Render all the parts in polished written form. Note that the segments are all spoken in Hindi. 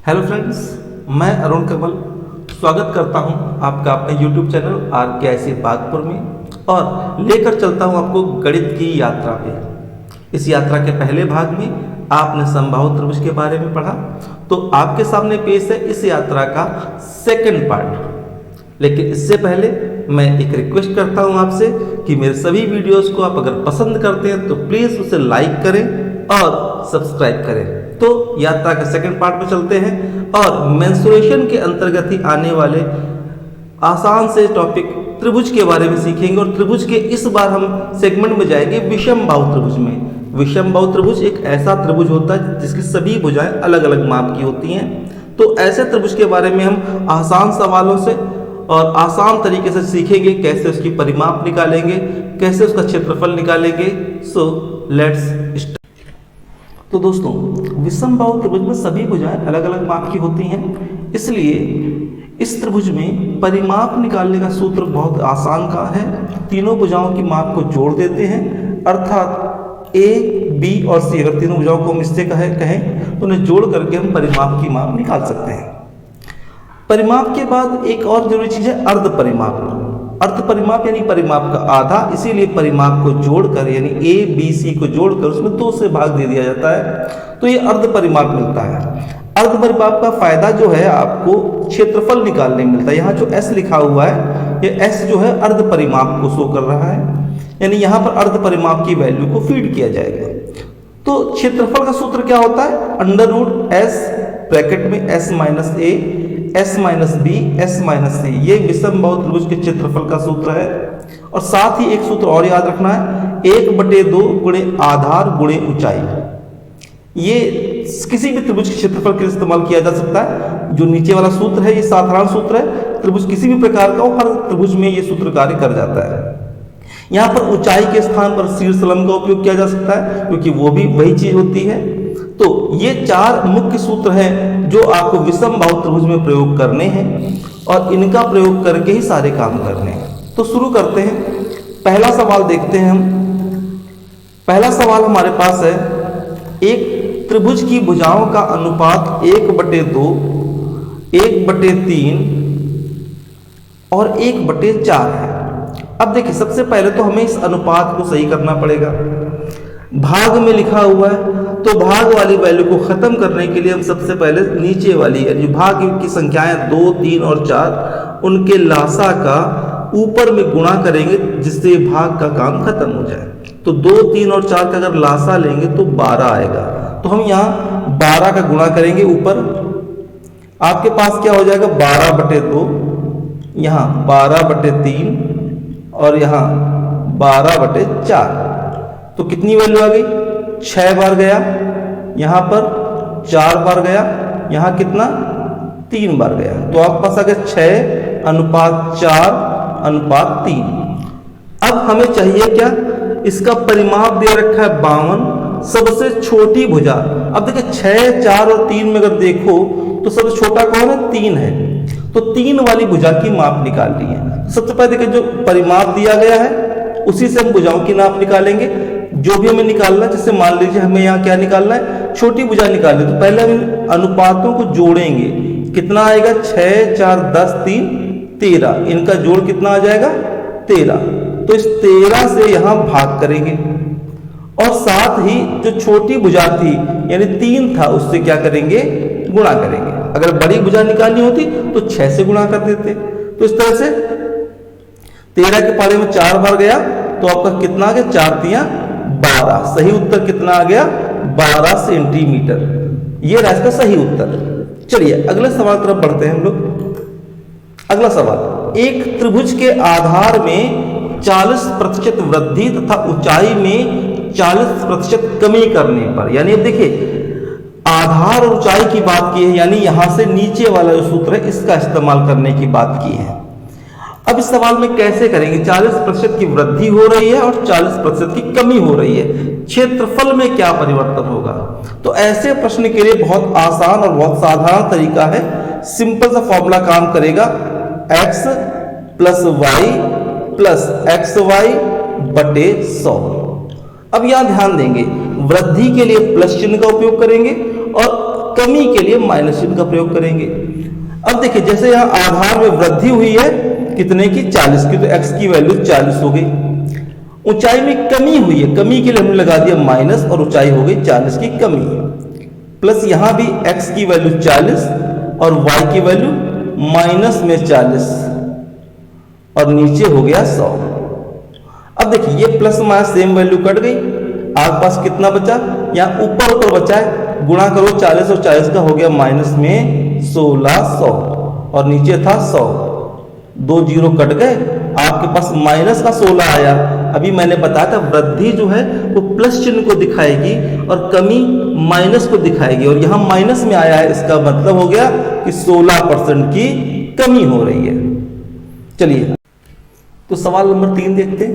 हेलो फ्रेंड्स, मैं अरुण कमल स्वागत करता हूं आपका अपने YouTube चैनल RKIC बागपुर में और लेकर चलता हूं आपको गणित की यात्रा पे। इस यात्रा के पहले भाग में आपने समबाहु त्रिभुज के बारे में पढ़ा, तो आपके सामने पेश है इस यात्रा का सेकंड पार्ट। लेकिन इससे पहले मैं एक रिक्वेस्ट करता हूं आपसे कि मेरे सभी वीडियोस को आप अगर पसंद करते हैं तो प्लीज़ उसे लाइक करें और सब्सक्राइब करें। तो यात्रा के सेकंड पार्ट में चलते हैं और मेंसुरेशन के अंतर्गत ही आने वाले आसान से टॉपिक त्रिभुज के बारे में सीखेंगे। और त्रिभुज के इस बार हम सेगमेंट में जाएंगे विषम बाहु त्रिभुज में। विषम बाहु त्रिभुज एक ऐसा त्रिभुज होता है जिसकी सभी भुजाएं अलग अलग माप की होती हैं। तो ऐसे त्रिभुज के बारे में हम आसान सवालों से और आसान तरीके से सीखेंगे, कैसे उसकी परिमाप निकालेंगे, कैसे उसका क्षेत्रफल निकालेंगे। So let's. तो दोस्तों, विषम बाहु त्रिभुज में सभी भुजाएं अलग अलग माप की होती हैं, इसलिए इस त्रिभुज में परिमाप निकालने का सूत्र बहुत आसान का है। तीनों भुजाओं की माप को जोड़ देते हैं, अर्थात ए, बी और सी, अगर तीनों भुजाओं को हम इससे कहें तो उन्हें जोड़ करके हम परिमाप की माप निकाल सकते हैं। परिमाप के बाद एक और जरूरी चीज है अर्ध परिमाप। अर्ध परिमाप यानी परिमाप का आधा, इसीलिए परिमाप को जोड़कर यानी ए बी सी को जोड़कर उसमें 2 से भाग दे दिया जाता है, तो ये अर्ध परिमाप मिलता है। अर्ध परिमाप का फायदा जो है आपको क्षेत्रफल निकालने में मिलता है। यहाँ जो एस लिखा हुआ है, ये एस जो है अर्ध परिमाप को शो कर रहा है, यानी यहाँ पर अर्ध परिमाप की वैल्यू को फीड किया जाएगा। तो क्षेत्रफल का सूत्र क्या होता है? अंडर रूट एस ब्रैकेट में S minus A, S minus B, S minus C, ये विषम बाहु त्रिभुज के क्षेत्रफल का सूत्र है। और साथ ही एक सूत्र और याद रखना है, 1/2 गुणे आधार गुणे ऊंचाई। ये किसी भी त्रिभुज के क्षेत्रफल के लिए इस्तेमाल किया जा सकता है। जो नीचे वाला सूत्र है ये साधारण सूत्र है, त्रिभुज किसी भी प्रकार का हो, हर त्रिभुज में ये सूत्र कार्य कर जाता है। यहाँ पर ऊंचाई के स्थान पर शीर्षलंब का उपयोग किया जा सकता है, क्योंकि वो भी वही चीज होती है। तो ये 4 मुख्य सूत्र हैं जो आपको विषम बाहु त्रिभुज में प्रयोग करने हैं और इनका प्रयोग करके ही सारे काम करने हैं। तो शुरू करते हैं। पहला सवाल देखते हैं हम। पहला सवाल हमारे पास है, एक त्रिभुज की भुजाओं का अनुपात 1/2, 1/3 और 1/4 है। अब देखिए, सबसे पहले तो हमें इस अनुपात को सही करना पड़ेगा। भाग में लिखा हुआ है, तो भाग वाली वैल्यू को खत्म करने के लिए हम सबसे पहले नीचे वाली जो भाग की संख्याएं 2, 3 और 4 उनके लासा का ऊपर में गुणा करेंगे, जिससे भाग का काम खत्म हो जाए। तो 2, 3 और 4 का अगर लासा लेंगे तो 12 आएगा। तो हम यहाँ 12 का गुणा करेंगे ऊपर। आपके पास क्या हो जाएगा? 12/2, यहाँ 12/3 और यहाँ 12/4। तो कितनी वैल्यू आ गई? 6 बार गया, यहां पर 4 बार गया, यहां कितना? 3 बार गया। तो आपके पास आ गया 6:4:3। अब हमें चाहिए क्या? इसका परिमाप दे रखा है 52, सबसे छोटी भुजा। अब देखिए 6, 4 और 3 में अगर देखो तो सबसे छोटा कौन है? 3 है। तो 3 वाली भुजा की माप निकालनी है। सबसे पहले देखिए, जो परिमाप दिया गया है उसी से हम भुजाओं की नाप निकालेंगे। जो भी हमें निकालना है, जैसे मान लीजिए हमें यहाँ क्या निकालना है? छोटी भुजा निकालनी है। तो पहले हम अनुपातों को जोड़ेंगे। कितना आएगा? 6, 4, 10, 3, 13। इनका जोड़ कितना आ जाएगा? 13। तो इस 13 से यहाँ भाग करेंगे और साथ ही जो छोटी भुजा थी यानी 3 था, उससे क्या करेंगे? गुणा करेंगे। अगर बड़ी भुजा निकालनी होती तो 6 से गुणा कर देते। तो इस तरह से 13 के पारे में 4 बार गया, तो आपका कितना आ गया? 4 तियां 12। सही उत्तर कितना आ गया? 12 सेंटीमीटर। ये रहा इसका सही उत्तर। चलिए अगले सवाल तरफ बढ़ते हैं हम लोग। अगला सवाल, एक त्रिभुज के आधार में 40% वृद्धि तथा ऊंचाई में 40% कमी करने पर, यानी अब देखिए आधार और ऊंचाई की बात की है, यानी यहां से नीचे वाला जो सूत्र है इसका इस्तेमाल करने की बात की है। अब इस सवाल में कैसे करेंगे? 40% की वृद्धि हो रही है और 40% की कमी हो रही है, क्षेत्रफल में क्या परिवर्तन होगा? तो ऐसे प्रश्न के लिए बहुत आसान और बहुत साधारण तरीका है। सिंपल सा फॉर्मूला काम करेगा, x + y + xy/100। अब यहां ध्यान देंगे, वृद्धि के लिए प्लस चिन्ह का उपयोग करेंगे और कमी के लिए माइनस चिन्ह का प्रयोग करेंगे। अब देखिए जैसे यहाँ आधार में वृद्धि हुई है कितने की, 40 की, तो x की वैल्यू 40 हो गई। ऊंचाई में कमी हुई है, कमी के लिए हमने लगा दिया माइनस और ऊंचाई हो गई 40 की कमी, प्लस यहां भी x की वैल्यू 40 और y की वैल्यू माइनस में 40 और नीचे हो गया 100। अब देखिए ये plus minus same value cut गई, आपके पास कितना बचा, यहाँ ऊपर बचा है, गुणा करो 40 और 40 का हो गया माइनस में 1600 और नीचे था 100, 2 जीरो कट गए, आपके पास माइनस का 16 आया। अभी मैंने बताया था वृद्धि जो है वो प्लस चिन्ह को दिखाएगी और कमी माइनस को दिखाएगी, और यहाँ माइनस में आया है, इसका मतलब हो गया कि 16% की कमी हो रही है। चलिए तो सवाल नंबर 3 देखते हैं।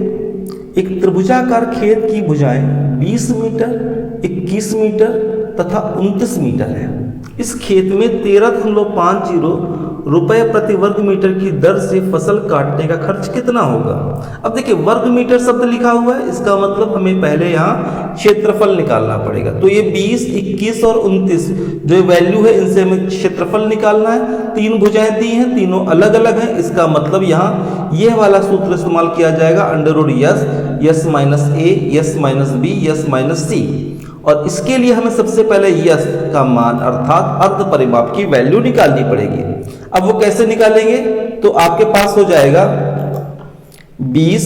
एक त्रिभुजाकार खेत की भुजाएं 20 मीटर, 21 मीटर तथा 29 मीटर है। इस खेत में 13.50 रुपए प्रति वर्ग मीटर की दर से फसल काटने का खर्च कितना होगा। अब देखिए वर्ग मीटर शब्द लिखा हुआ है, इसका मतलब हमें पहले यहाँ क्षेत्रफल निकालना पड़ेगा। तो ये 20, 21 और 29 जो वैल्यू है इनसे हमें क्षेत्रफल निकालना है। 3 भुजाएं दी हैं, तीनों अलग अलग हैं, इसका मतलब यहाँ यह वाला सूत्र इस्तेमाल किया जाएगा, √s, s minus a, s minus b, s minus c। और इसके लिए हमें सबसे पहले यस का मान अर्थात अर्ध परिमाप की वैल्यू निकालनी पड़ेगी। अब वो कैसे निकालेंगे, तो आपके पास हो जाएगा 20,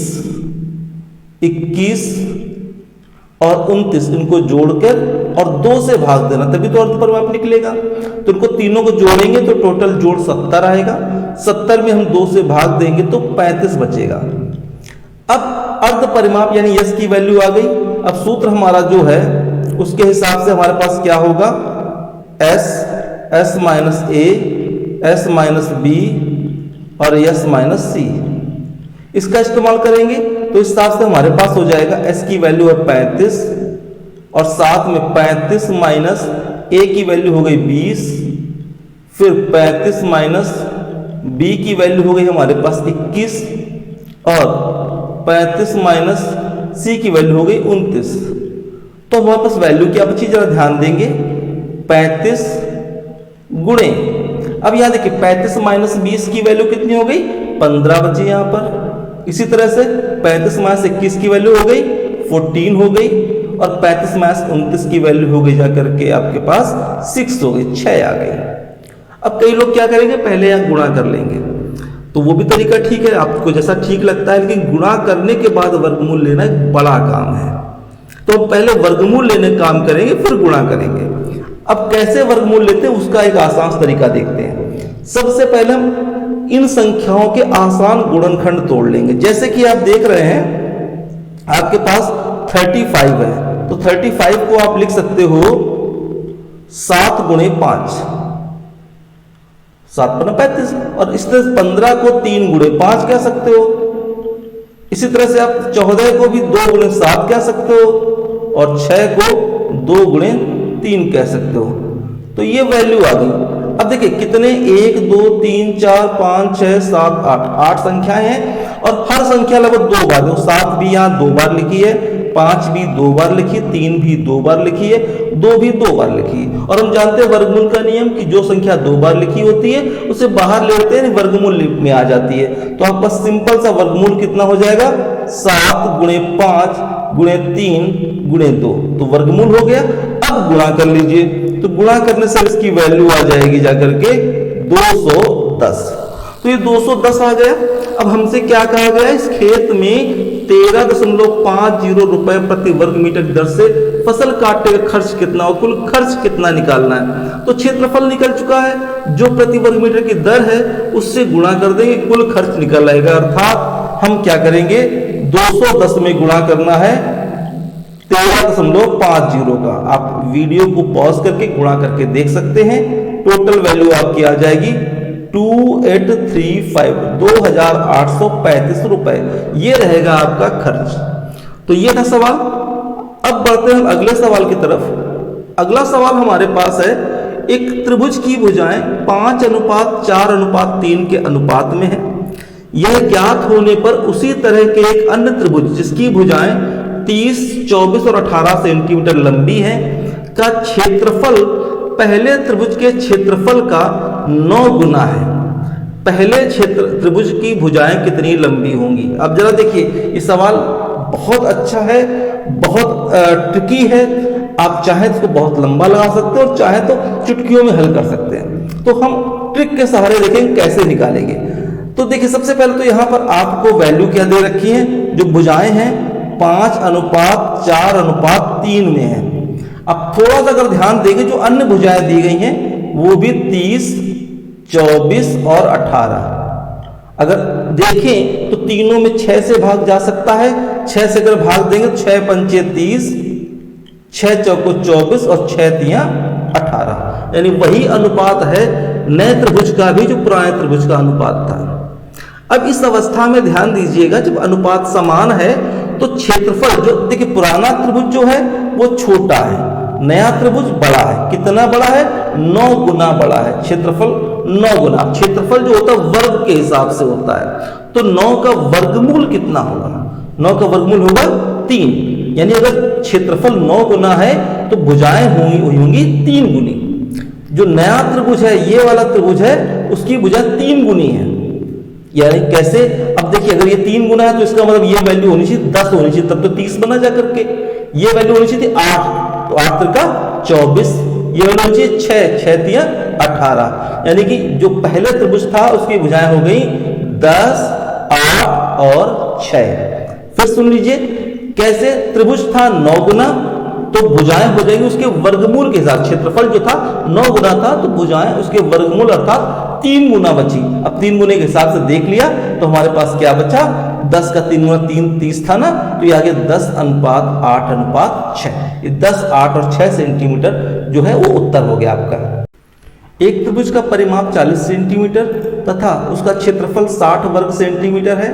21 और 29, इनको जोड़कर और 2 से भाग देना, तभी तो अर्ध परिमाप निकलेगा। तो इनको तीनों को जोड़ेंगे तो टोटल जोड़ 70 आएगा, 70 में हम 2 से भाग देंगे तो 35 बचेगा। अब अर्ध परिमाप यानी यस की वैल्यू आ गई। अब सूत्र हमारा जो है उसके हिसाब से हमारे पास क्या होगा, s minus a, s minus b और s माइनस c, इसका इस्तेमाल करेंगे तो इस हिसाब से हमारे पास हो जाएगा s की वैल्यू है 35 और साथ में 35 माइनस a की वैल्यू हो गई 20, फिर 35 माइनस b की वैल्यू हो गई हमारे पास 21 और 35 माइनस c की वैल्यू हो गई 29। तो हमारे पास वैल्यू क्या बची, जरा ध्यान देंगे, 35 गुणे, अब यहां देखिए 35 माइनस 20 की वैल्यू कितनी हो गई, 15 बची यहां पर। इसी तरह से 35 माइनस 21 की वैल्यू हो गई 14 हो गई और 35 माइनस 29 की वैल्यू हो गई जाकर के आपके पास 6 हो गई, 6 आ गई। अब कई लोग क्या करेंगे, पहले यहां गुणा कर लेंगे, तो वो भी तरीका ठीक है, आपको जैसा ठीक लगता है, लेकिन गुणा करने के बाद वर्गमूल लेना एक बड़ा काम है। तो पहले वर्गमूल लेने का काम करेंगे फिर गुणा करेंगे। अब कैसे वर्गमूल लेते हैं उसका एक आसान तरीका देखते हैं। सबसे पहले हम इन संख्याओं के आसान गुणनखंड तोड़ लेंगे। जैसे कि आप देख रहे हैं आपके पास 35 है, तो 35 को आप लिख सकते हो 7 गुणे 5, 7 × 35, और इस तरह 15 को 3 गुणे 5 कह सकते हो। इसी तरह से आप 14 को भी 2 गुणे 7 कह सकते हो और 6 को 2 गुणे 3 कह सकते हो। तो ये वैल्यू आ गई। अब देखिए कितने, 1 2 3 4 5 6 7 8 संख्याएं हैं और हर संख्या लगभग 2 बार, 7 भी यहाँ 2 बार लिखी है, 5 भी 2 बार लिखी, 3 भी 2 बार लिखी है, 2 भी 2 बार लिखी है। और हम जानते हैं वर्गमूल का नियम कि जो संख्या 2 बार लिखी होती है उसे बाहर ले लेते हैं, वर्गमूल में आ जाती है। तो आपका सिंपल सा वर्गमूल कितना हो जाएगा, 7 गुणे 5 गुणे 3 गुणे 2, तो वर्गमूल हो गया। अब गुणा कर लीजिए, तो गुणा करने से इसकी वैल्यू आ जाएगी जाकर के 210। तो ये 210 आ गया। अब हमसे क्या कहा गया, इस खेत में 13.50 रुपए प्रति वर्ग मीटर दर से फसल काटने का खर्च कितना और कुल खर्च कितना निकालना है। तो क्षेत्रफल निकल चुका है, जो प्रति वर्ग मीटर की दर है उससे गुणा कर देंगे, कुल खर्च निकल आएगा। अर्थात हम क्या करेंगे, 210 में गुणा करना है 13.50 का। आप वीडियो को पॉज करके गुणा करके देख सकते हैं। टोटल वैल्यू आपकी आ जाएगी 2835, 2835 रुपए, ये रहेगा आपका खर्च। तो ये था सवाल। अब बढ़ते हैं अगले सवाल की तरफ। अगला सवाल हमारे पास है, एक त्रिभुज की भुजाएं 5:4:3 के अनुपात में है। यह ज्ञात होने पर उसी तरह के एक अन्य त्रिभुज जिसकी भुजाएं 30, 24 और 18 सेंटीमीटर लंबी है का क्षेत्रफल पहले त्रिभुज के क्षेत्रफल का 9 गुना है। पहले त्रिभुज की भुजाएं कितनी लंबी होंगी? अब जरा देखिए, ये सवाल बहुत अच्छा है, बहुत ट्रिकी है। आप चाहे तो बहुत लंबा लगा सकते हैं और चाहे तो चुटकियों में हल कर सकते हैं। तो हम ट्रिक के सहारे देखेंगे कैसे निकालेंगे। तो देखिए, सबसे पहले तो यहाँ पर आपको वैल्यू क्या दे रखी है, जो भुजाएं हैं 5:4:3 में है। अब थोड़ा सा अगर ध्यान देंगे, जो अन्य भुजाएं दी गई हैं वो भी 30, 24 और 18। अगर देखें तो तीनों में 6 से भाग जा सकता है। 6 से अगर भाग देंगे तो 6 पंचे 30, 6 चौको 24 और 6 तियां 18, यानी वही अनुपात है नए त्रिभुज का भी जो पुराने त्रिभुज का अनुपात था। अब इस अवस्था में ध्यान दीजिएगा, जब अनुपात समान है तो क्षेत्रफल, जो देखिए पुराना त्रिभुज जो है वो छोटा है, नया त्रिभुज बड़ा है। कितना बड़ा है? 9 गुना बड़ा है। क्षेत्रफल 9 गुना। क्षेत्रफल जो होता है वर्ग के हिसाब से होता है, तो 9 का वर्गमूल कितना होगा? 9 का वर्गमूल होगा 3। यानी अगर क्षेत्रफल 9 गुना है तो भुजाएं होंगी 3 गुनी। जो नया त्रिभुज है, ये वाला त्रिभुज है, उसकी भुजा 3 गुनी है। यानी कैसे? अब देखिए, अगर ये 3 गुना है तो इसका मतलब ये वैल्यू होनी चाहिए 10 होनी चाहिए, तब तो 30 बना जा करके। ये वैल्यू होनी चाहिए 8, तो 8 त्रिका 24। ये वैल्यू होनी चाहिए 6, 6 तियां 18। यानी कि जो पहले त्रिभुज था उसकी भुजाएं हो गई 10, 8 और 6। फिर सुन लीजिए कैसे? त्रिभुज था 9 गुना, तो भुजाएं हो जाएंगी उसके वर्गमूल के साथ। क्षेत्रफल जो था 9 गुना था, तो भुजाएं उसके वर्गमूल अर्थात 3 गुना बची। अब 3 गुने के हिसाब से देख लिया तो हमारे पास क्या बचा? 10 का 3 गुना 3, 30 था ना, तो ये आ गया 10:8:6। ये 10, 8 और 6 सेंटीमीटर जो है वो उत्तर हो गया आपका। एक त्रिभुज का परिमाप 40 सेंटीमीटर तथा उसका क्षेत्रफल 60 वर्ग सेंटीमीटर है।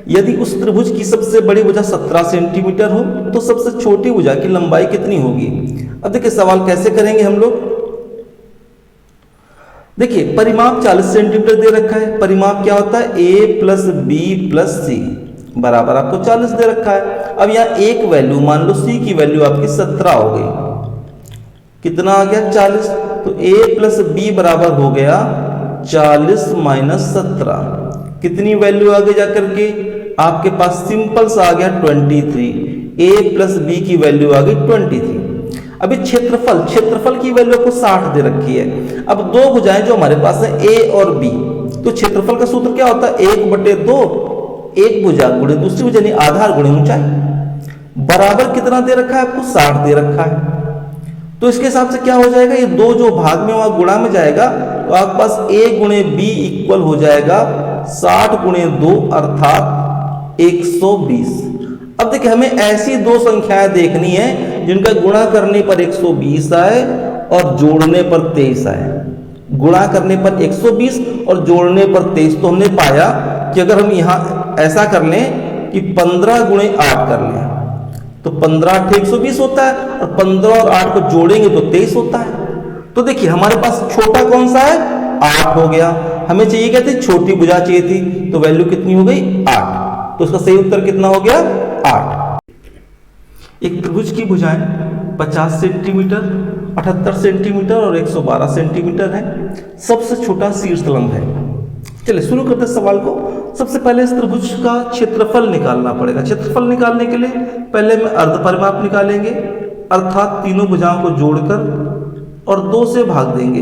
यदि उस त्रिभुज की सबसे बड़ी भुजा 17 सेंटीमीटर हो तो सबसे छोटी भुजा की लंबाई कितनी होगी? अब देखिए सवाल कैसे करेंगे हम लोग। देखिए, परिमाप 40 सेंटीमीटर दे रखा है। परिमाप क्या होता है? a प्लस बी प्लस सी बराबर आपको 40 दे रखा है। अब यहाँ एक वैल्यू मान लो, c की वैल्यू आपकी 17 हो गई। कितना आ गया? 40। तो a प्लस बी बराबर हो गया 40 माइनस 17। कितनी वैल्यू आगे जाकर के आपके पास सिंपल सा आ गया 23। a प्लस बी की वैल्यू आ गई 23। अभी क्षेत्रफल की वैल्यू आपको 60 दे रखी है। अब दो भुजाएं जो हमारे पास है a और b, तो क्षेत्रफल का सूत्र क्या होता है? 1/2। एक भुजा गुणे दूसरी भुजा, यानी आधार गुणे ऊंचाई, बराबर कितना दे रखा है आपको? 60 दे रखा है। तो इसके हिसाब से क्या हो जाएगा? ये दो जो भाग में वहां गुणा में जाएगा तो आपके पास a गुणे b इक्वल हो जाएगा 60 गुणे 2 अर्थात 120। अब देखिए, हमें ऐसी दो संख्याएं देखनी है जिनका गुणा करने पर 120 आए और जोड़ने पर 23 आए। गुणा करने पर 120 और जोड़ने पर 23। तो हमने पाया कि अगर हम यहां ऐसा कर लें कि 15 गुणे 8 कर लें तो 15 8 120 होता है, और 15 और 8 को जोड़ेंगे तो 23 होता है। तो देखिए, हमारे पास छोटा कौन सा है? 8 हो गया। हमें चाहिए क्या थी? छोटी भुजा चाहिए थी, तो वैल्यू कितनी हो गई? 8। तो उसका सही उत्तर कितना हो गया? 8। एक त्रिभुज की भुजाएं 50 सेंटीमीटर, 78 सेंटीमीटर और 112 सेंटीमीटर है। सबसे छोटा शीर्षलंब है। चलिए शुरू करते हैं सवाल को। सबसे पहले इस त्रिभुज का क्षेत्रफल निकालना पड़ेगा। क्षेत्रफल निकालने के लिए पहले में अर्ध परिमाप निकालेंगे, अर्थात तीनों भुजाओं को जोड़कर और 2 से भाग देंगे।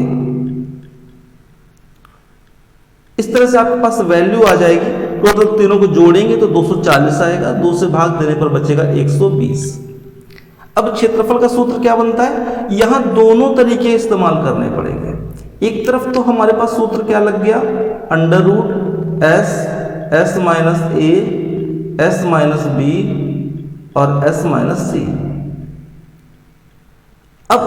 इस तरह से आपके पास वैल्यू आ जाएगी। टोटल तीनों को जोड़ेंगे तो 240 आएगा, 2 से भाग देने पर बचेगा 120। अब क्षेत्रफल का सूत्र क्या बनता है? यहां दोनों तरीके इस्तेमाल करने पड़ेंगे। एक तरफ तो हमारे पास सूत्र क्या लग गया? √s, s minus a, s minus b और s माइनस c। अब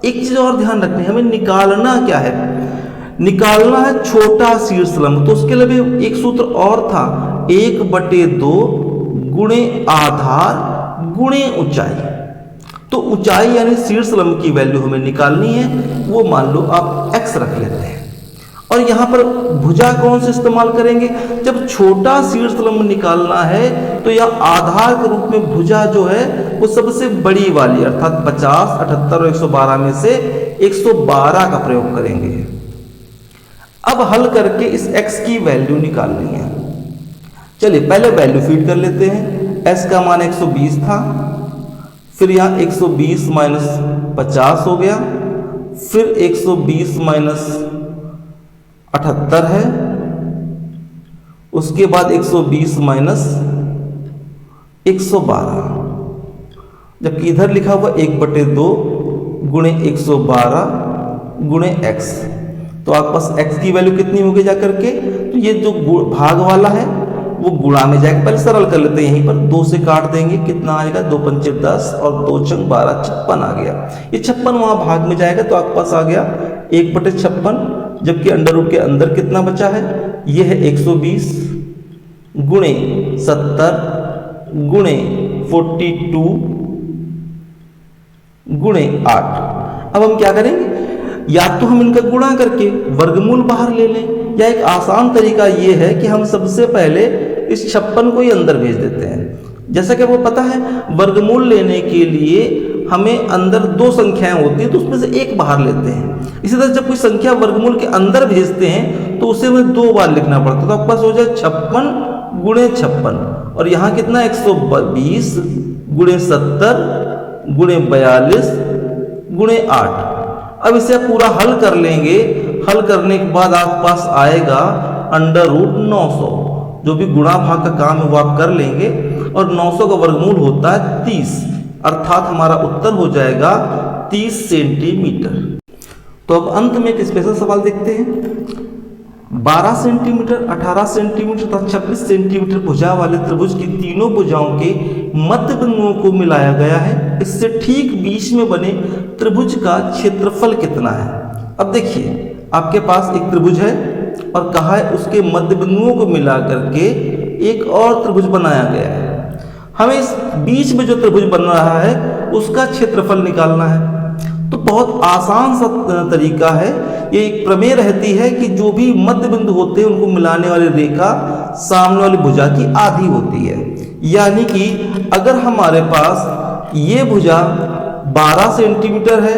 एक चीज और ध्यान रखनी है, हमें निकालना क्या है? निकालना है छोटा शीर्षलंब। तो उसके लिए भी एक सूत्र और था, 1/2 गुणे आधार गुणे ऊंचाई। तो ऊंचाई यानी शीर्षलंब की वैल्यू हमें निकालनी है, वो मान लो आप x रख लेते हैं। और यहां पर भुजा कौन से इस्तेमाल करेंगे? जब छोटा शीर्षलंब निकालना है तो यह आधार के रूप में भुजा जो है वो सबसे बड़ी वाली, अर्थात 50, 78 और 112 में से 112 का प्रयोग करेंगे। अब हल करके इस x की वैल्यू निकालनी है। चलिए पहले वैल्यू फीड कर लेते हैं। s का मान 120 था, फिर यहाँ 120 माइनस 50 हो गया, फिर 120 माइनस 78 है, उसके बाद 120 माइनस 112, जबकि इधर लिखा हुआ 1/2 गुणे 112 गुणे x। तो आपके पास x की वैल्यू कितनी होगी जाकर के, तो ये जो भाग वाला है वो गुणा में जाएगा। पहले सरल कर लेते हैं, यहीं पर 2 से काट देंगे, कितना आएगा 2 पंचे 10 और 2 छंग 12, 56 आ गया। ये 56 वहां भाग में जाएगा तो आपके पास आ गया 1/56, जबकि अंडर रूट के अंदर कितना बचा है, ये है 120 गुणे 70 गुणे 42 गुणे 8। अब हम क्या करेंगे, या तो हम इनका गुणा करके वर्गमूल बाहर ले लें, या एक आसान तरीका ये है कि हम सबसे पहले इस 56 को ही अंदर भेज देते हैं। जैसा कि आपको पता है वर्गमूल लेने के लिए हमें अंदर 2 संख्याएं होती हैं, तो उसमें से एक बाहर लेते हैं। इसी तरह जब कोई संख्या वर्गमूल के अंदर भेजते हैं तो उसे हमें 2 बार लिखना पड़ता है। तो आपके पास हो जाए 56 गुणे 56, और यहाँ कितना 120 गुणे 70 गुणे 42 गुणे 8। अब इसे पूरा हल कर लेंगे। हल करने के बाद आपके पास आएगा अंडर रूट 900। जो भी गुणा भाग का काम है वो आप कर लेंगे, और 900 का वर्गमूल होता है 30, अर्थात हमारा उत्तर हो जाएगा 30 सेंटीमीटर। तो अब अंत में एक स्पेशल सवाल देखते हैं। 12 सेंटीमीटर, 18 सेंटीमीटर तथा 26 सेंटीमीटर भुजा वाले त्रिभुज की तीनों भुजाओं के मध्य बिंदुओं को मिलाया गया है। इससे ठीक बीच में बने त्रिभुज का क्षेत्रफल कितना है। अब देखिए आपके पास एक त्रिभुज है और कहा है उसके मध्य बिंदुओं को मिला करके एक और त्रिभुज बनाया गया है। हमें इस बीच में जो त्रिभुज बन रहा है उसका क्षेत्रफल निकालना है। तो बहुत आसान सा तरीका है। ये एक प्रमेय रहती है कि जो भी मध्य बिंदु होते हैं उनको मिलाने वाली रेखा सामने वाली भुजा की आधी होती है। यानी कि अगर हमारे पास ये भुजा 12 सेंटीमीटर है,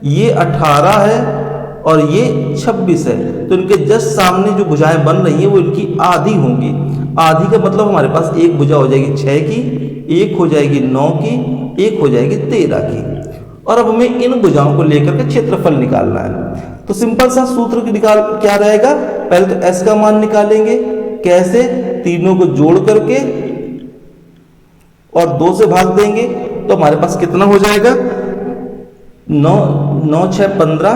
ये 18 है और ये 26 है, तो इनके जस्ट सामने जो भुजाएं बन रही हैं वो इनकी आधी होंगी। आधी का मतलब हमारे पास एक भुजा हो जाएगी 6 की, एक हो जाएगी 9 की, एक हो जाएगी 13 की। और अब हमें इन भुजाओं को लेकर के क्षेत्रफल निकालना है। तो सिंपल सा सूत्र निकाल क्या रहेगा, पहले तो s का मान निकालेंगे। कैसे, तीनों को जोड़ करके और 2 से भाग देंगे तो हमारे पास कितना हो जाएगा 9 9 6 15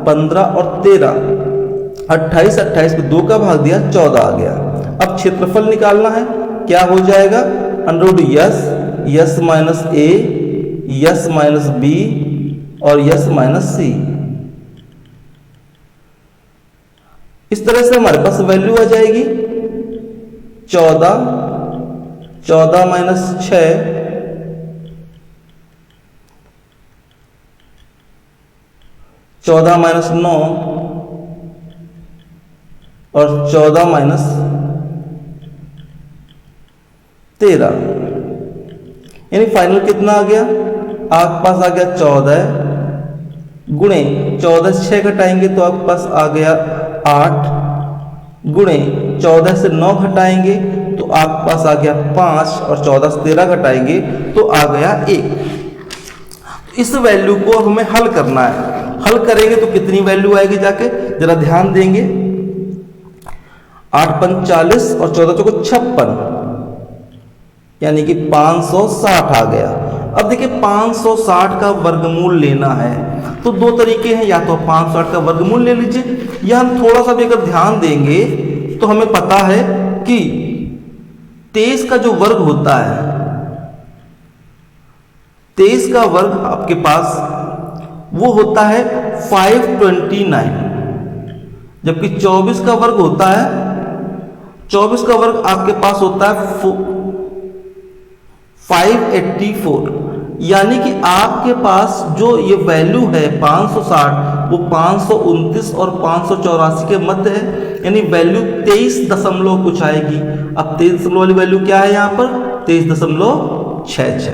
15 और 13 28 28 पे 2 का भाग दिया 14 आ गया। अब क्षेत्रफल निकालना है, क्या हो जाएगा अंडर रूट यस माइनस ए यस माइनस बी और यस माइनस सी। इस तरह से हमारे पास वैल्यू आ जाएगी 14 माइनस 6 14 माइनस 9 और 14 माइनस 13, यानी फाइनल कितना आ गया, आपके पास आ गया 14 गुणे 14 से 6 घटाएंगे तो आपके पास आ गया 8 गुणे 14 से 9 घटाएंगे तो आपके पास आ गया 5 और 14 से 13 घटाएंगे तो आ गया 1। इस वैल्यू को हमें हल करना है। हल करेंगे तो कितनी वैल्यू आएगी जाके जरा ध्यान देंगे। 8 पंच 40 और 14 चौको 56, यानी कि 560 आ गया। अब देखिए 560 का वर्गमूल लेना है तो 2 तरीके हैं, या तो 560 का वर्गमूल ले लीजिए, या हम थोड़ा सा भी अगर ध्यान देंगे तो हमें पता है कि 23 का जो वर्ग होता है, 23 का वर्ग आपके पास वो होता है 529, जबकि 24 का वर्ग होता है 24 का वर्ग आपके पास होता है 584। यानी कि आपके पास जो ये वैल्यू है 560 वो 529 और 584 के मध्य है, यानी वैल्यू 23 दशमलव कुछ आएगी। अब 23 दशमलव वाली वैल्यू क्या है यहाँ पर 23.66।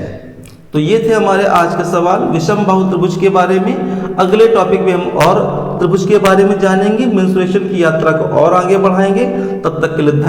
तो ये थे हमारे आज के सवाल विषम बाहु त्रिभुज के बारे में। अगले टॉपिक में हम और त्रिभुज के बारे में जानेंगे, मेंस्ट्रुएशन की यात्रा को और आगे बढ़ाएंगे। तब तक के लिए